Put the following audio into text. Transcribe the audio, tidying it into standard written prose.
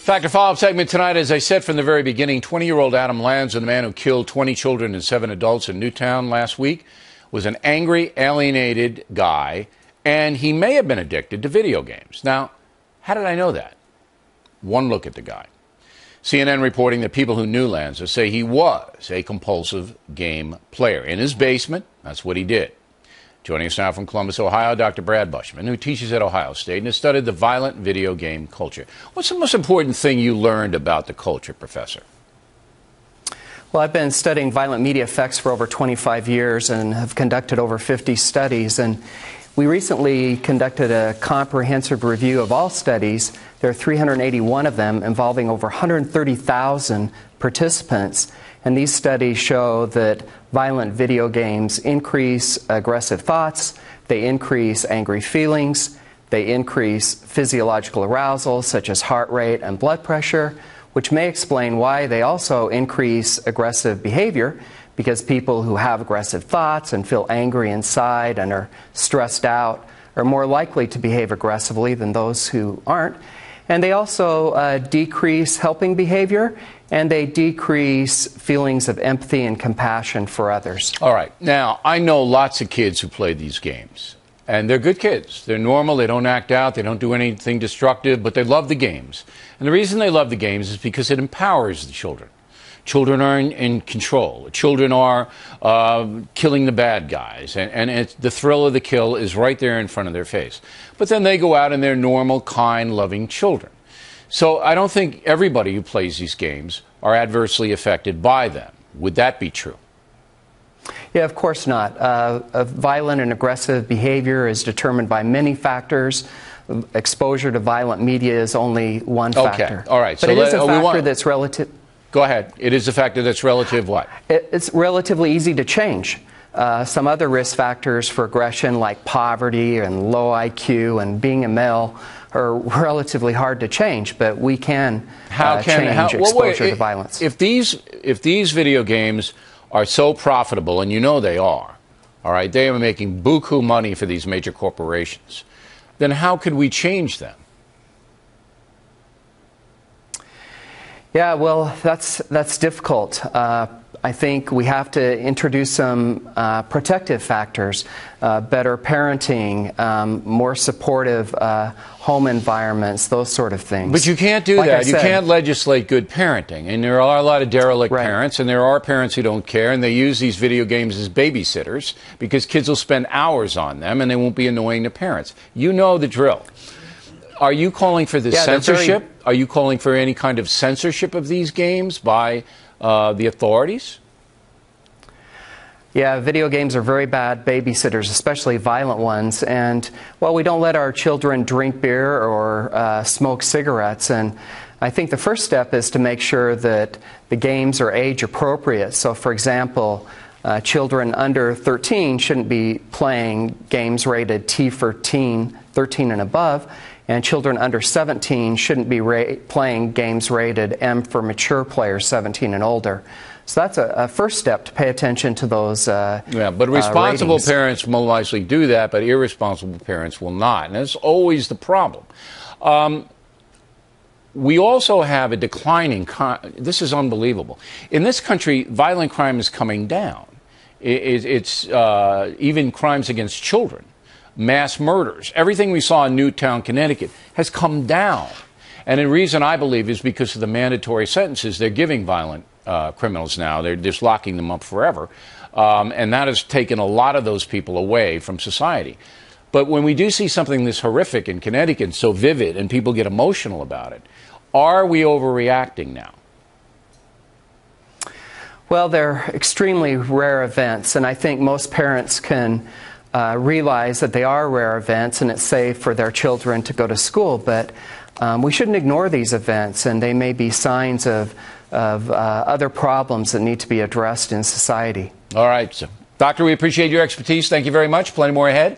Factor follow-up segment tonight. As I said from the very beginning, 20-year-old Adam Lanza, the man who killed 20 children and 7 adults in Newtown last week, was an angry, alienated guy, and he may have been addicted to video games. Now, how did I know that? One look at the guy. CNN reporting that people who knew Lanza say he was a compulsive game player. In his basement, that's what he did. Joining us now from Columbus, Ohio, Dr. Brad Bushman, who teaches at Ohio State and has studied the violent video game culture. What's the most important thing you learned about the culture, Professor? Well, I've been studying violent media effects for over 25 years and have conducted over 50 studies. And we recently conducted a comprehensive review of all studies. There are 381 of them involving over 130,000 participants. And these studies show that violent video games increase aggressive thoughts, they increase angry feelings, they increase physiological arousal such as heart rate and blood pressure, which may explain why they also increase aggressive behavior, because people who have aggressive thoughts and feel angry inside and are stressed out are more likely to behave aggressively than those who aren't. And they also decrease helping behavior, and they decrease feelings of empathy and compassion for others. All right. Now, I know lots of kids who play these games, and they're good kids. They're normal. They don't act out. They don't do anything destructive, but they love the games. And the reason they love the games is because it empowers the children. Children are in control. Children are killing the bad guys, and the thrill of the kill is right there in front of their face. But then they go out and they're normal, kind, loving children. So I don't think everybody who plays these games are adversely affected by them. Would that be true? Yeah, of course not. Violent and aggressive behavior is determined by many factors. Exposure to violent media is only one factor. Okay, all right. But it is a factor that's relative. Go ahead. It is a factor that's relative what? It's relatively easy to change. Some other risk factors for aggression like poverty and low IQ and being a male are relatively hard to change, but we can change exposure to violence. If these video games are so profitable, and you know they are, all right, they are making buku money for these major corporations, then how could we change them? Yeah, well, that's difficult. I think we have to introduce some protective factors, better parenting, more supportive home environments, those sort of things. But you can't do that. You can't legislate good parenting. And there are a lot of derelict parents, and there are parents who don't care, and they use these video games as babysitters because kids will spend hours on them, and they won't be annoying to parents. You know the drill. Are you calling for this censorship? Are you calling for any kind of censorship of these games by the authorities? Yeah, video games are very bad babysitters, especially violent ones. And, well, we don't let our children drink beer or smoke cigarettes. And I think the first step is to make sure that the games are age appropriate. So, for example, children under 13 shouldn't be playing games rated T for teen, 13 and above. And children under 17 shouldn't be playing games rated M for mature players, 17 and older. So that's a first step to pay attention to those yeah, but responsible parents will likely do that, but irresponsible parents will not. And that's always the problem. We also have a declining this is unbelievable. In this country, violent crime is coming down. It's even crimes against children. Mass murders. Everything we saw in Newtown, Connecticut has come down. And the reason, I believe, is because of the mandatory sentences they're giving violent criminals now. They're just locking them up forever. And that has taken a lot of those people away from society. But when we do see something this horrific in Connecticut, so vivid, and people get emotional about it, are we overreacting now? Well, they're extremely rare events, and I think most parents can realize that they are rare events and it's safe for their children to go to school. But we shouldn't ignore these events, and they may be signs of other problems that need to be addressed in society. All right. So, Doctor, we appreciate your expertise. Thank you very much. Plenty more ahead.